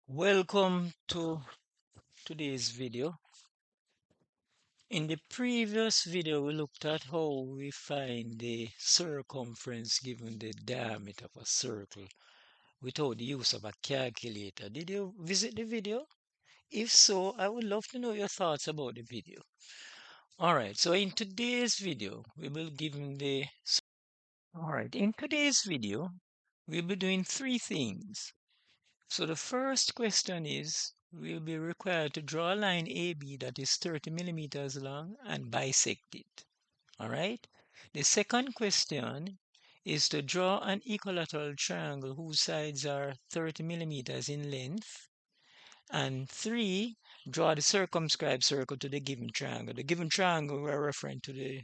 Welcome to today's video. In the previous video, we looked at how we find the circumference given the diameter of a circle without the use of a calculator. Did you visit the video? If so, I would love to know your thoughts about the video. Alright, so in today's video, we will give the... Alright, in today's video, we'll be doing three things. So the first question is, we'll be required to draw a line AB that is 30 millimeters long and bisect it. All right. The second question is to draw an equilateral triangle whose sides are 30 millimeters in length. And three, draw the circumscribed circle to the given triangle. The given triangle we're referring to the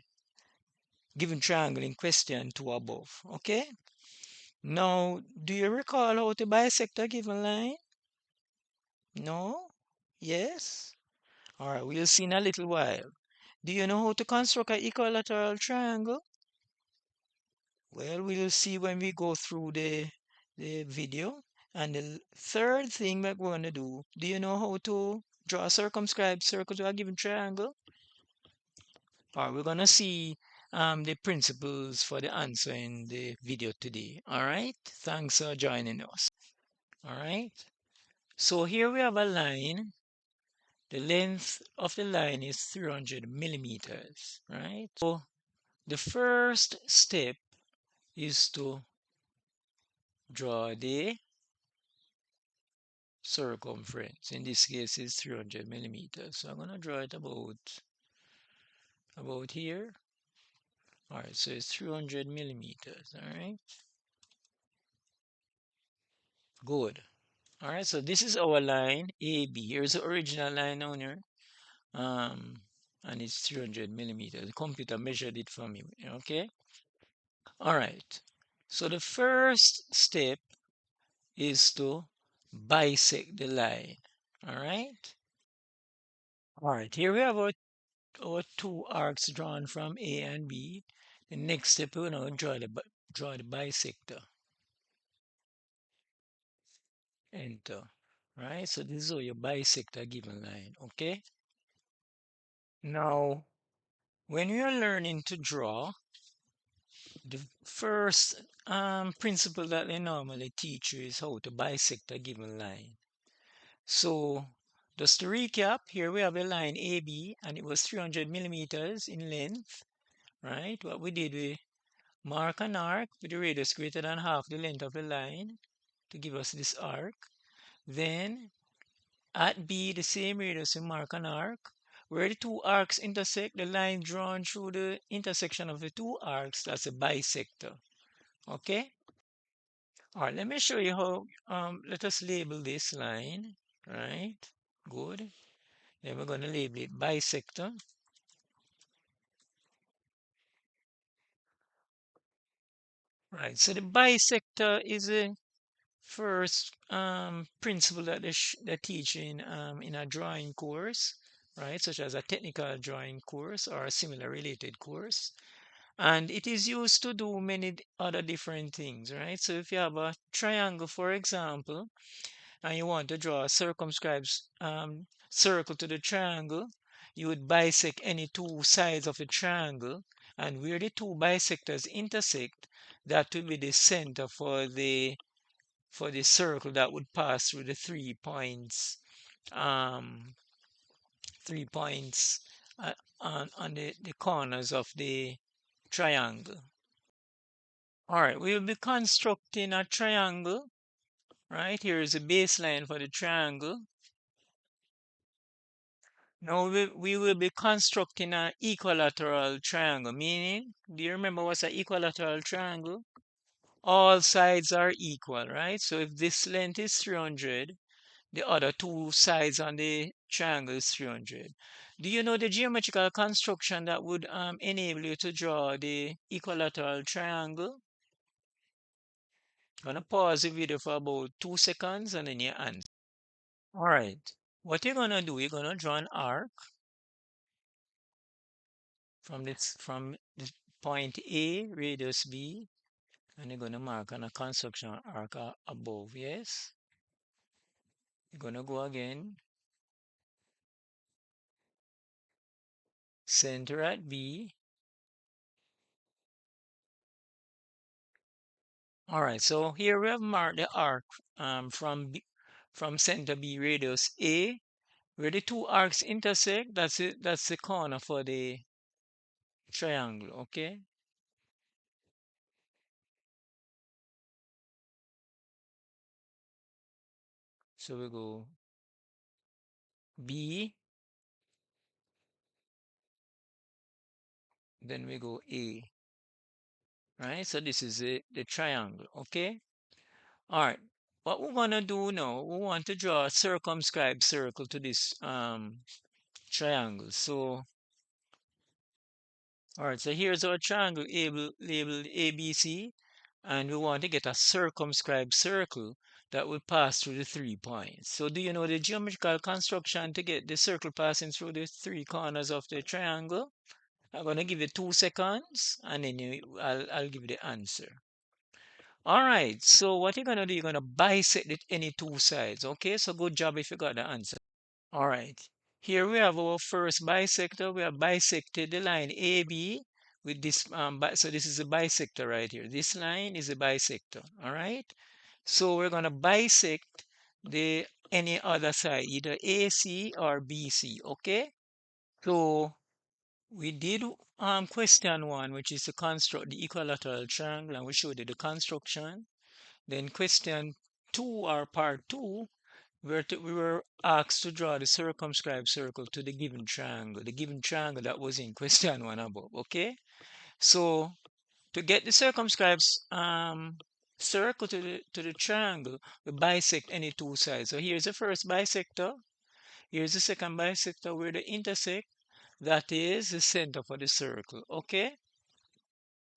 given triangle in question two above. Okay. Now, do you recall how to bisect a given line? No? Yes? Alright, we'll see in a little while. Do you know how to construct an equilateral triangle? Well, we'll see when we go through the video. And the third thing that we're going to do you know how to draw a circumscribed circle to a given triangle? Alright, we're going to see the principles for the answer in the video today. Alright, thanks for joining us. Alright, so here we have a line. The length of the line is 300 millimeters, right? So the first step is to draw the circumference. In this case, it's 300 millimeters. So I'm going to draw it about here. All right, so it's 300 millimeters, all right? Good. All right, so this is our line, AB. Here's the original line on here. And it's 300 millimeters. The computer measured it for me, okay? All right. So the first step is to bisect the line. All right. All right. Here we have our two arcs drawn from A and B. The next step, we're going to draw the bisector. Enter. Right. So this is how you bisect a given line. Okay. Now, when you're learning to draw, the first principle that they normally teach you is how to bisect a given line. So just to recap, here we have a line AB and it was 300 millimeters in length, right? What we did, we mark an arc with the radius greater than half the length of the line to give us this arc. Then at B, the same radius, we mark an arc. Where the two arcs intersect, the line drawn through the intersection of the two arcs, that's a bisector. Okay? All right, let me show you how, let us label this line, right? Good. Then we're going to label it bisector. Right, so the bisector is a first principle that they're teaching in a drawing course, right, such as a technical drawing course or a similar related course. And it is used to do many other different things, right? So if you have a triangle, for example, and you want to draw a circumscribed circle to the triangle, you would bisect any two sides of the triangle, and where the two bisectors intersect, that will be the center for the circle that would pass through the 3 points, um, 3 points on the corners of the triangle. All right, we will be constructing a triangle. Right, here is a baseline for the triangle. Now we will be constructing an equilateral triangle, meaning, do you remember what's an equilateral triangle? All sides are equal, right? So if this length is 300, the other two sides on the triangle is 300. Do you know the geometrical construction that would enable you to draw the equilateral triangle? I'm gonna pause the video for about 2 seconds and then you answer. All right. What you're gonna do, you're gonna draw an arc from the point A, radius B, and you're gonna mark on a construction arc above, yes? You're gonna go again. Center at B. All right, so here we have marked the arc from center B radius A, where the two arcs intersect. That's it. That's the corner for the triangle. Okay. So we go B, then we go A. Right. So this is the triangle. Okay. All right. What we're gonna do now, we want to draw a circumscribed circle to this triangle. So, all right, so here's our triangle labeled ABC, and we want to get a circumscribed circle that will pass through the 3 points. So do you know the geometrical construction to get the circle passing through the 3 corners of the triangle? I'm going to give you 2 seconds, and then I'll give you the answer. All right, so what you're going to do, you're going to bisect any two sides. Okay, so good job if you got the answer. All right. Here we have our first bisector. We have bisected the line AB with this, so this is a bisector right here. This line is a bisector, all right? So we're going to bisect the any other side, either AC or BC, okay? So we did question 1, which is to construct the equilateral triangle, and we showed you the construction. Then question 2, or part 2, we were asked to draw the circumscribed circle to the given triangle that was in question 1 above. Okay, so to get the circumscribed circle to the triangle, we bisect any two sides. So here's the first bisector. Here's the second bisector where they intersect. That is the center for the circle. Okay,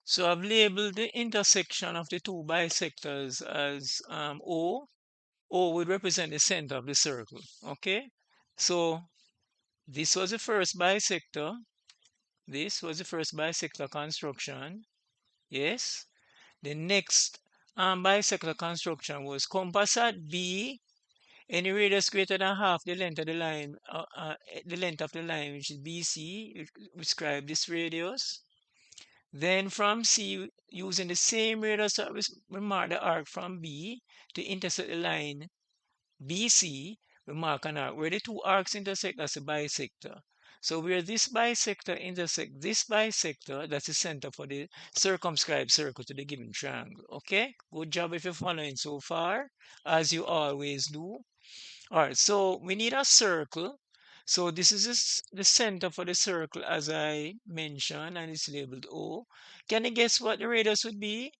so I've labeled the intersection of the two bisectors as O. O would represent the center of the circle. Okay, so this was the first bisector. This was the first bisector construction. Yes. The next bisector construction was compass at B. Any radius greater than half the length of the line, the length of the line, which is BC, describe this radius. Then from C, using the same radius, we mark the arc from B to intersect the line BC, we mark an arc. Where the two arcs intersect, that's a bisector. So where this bisector intersect this bisector, that's the center for the circumscribed circle to the given triangle. Okay? Good job if you're following so far, as you always do. All right, so we need a circle. So this is the center for the circle, as I mentioned, and it's labeled O. Can you guess what the radius would be?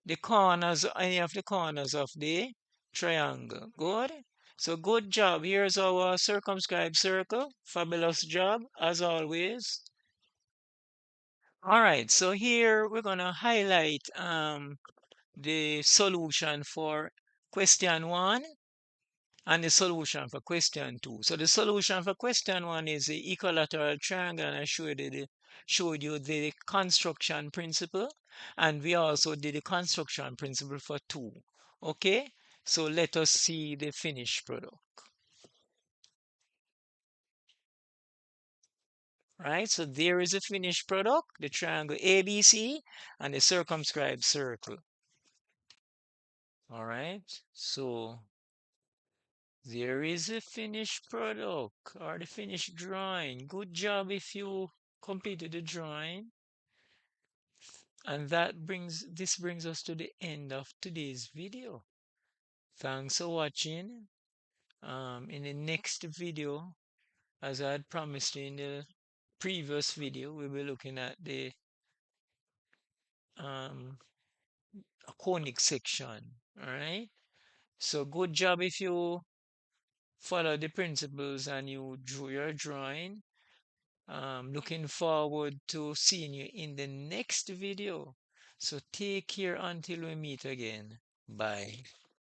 The corners, any of the corners of the triangle. Good. So good job. Here's our circumscribed circle. Fabulous job, as always. All right, so here we're gonna highlight the solution for question 1 and the solution for question 2. So the solution for question 1 is the equilateral triangle, and I showed you the construction principle, and we also did the construction principle for 2. Okay, so let us see the finished product. Right, so there is a finished product, the triangle ABC and the circumscribed circle. All right, so there is a finished product or the finished drawing. Good job if you completed the drawing. And this brings us to the end of today's video. Thanks for watching. In the next video, as I had promised in the previous video, we'll be looking at the um, conic section. All right. So good job if you follow the principles and you drew your drawing. Looking forward to seeing you in the next video. So take care until we meet again. Bye.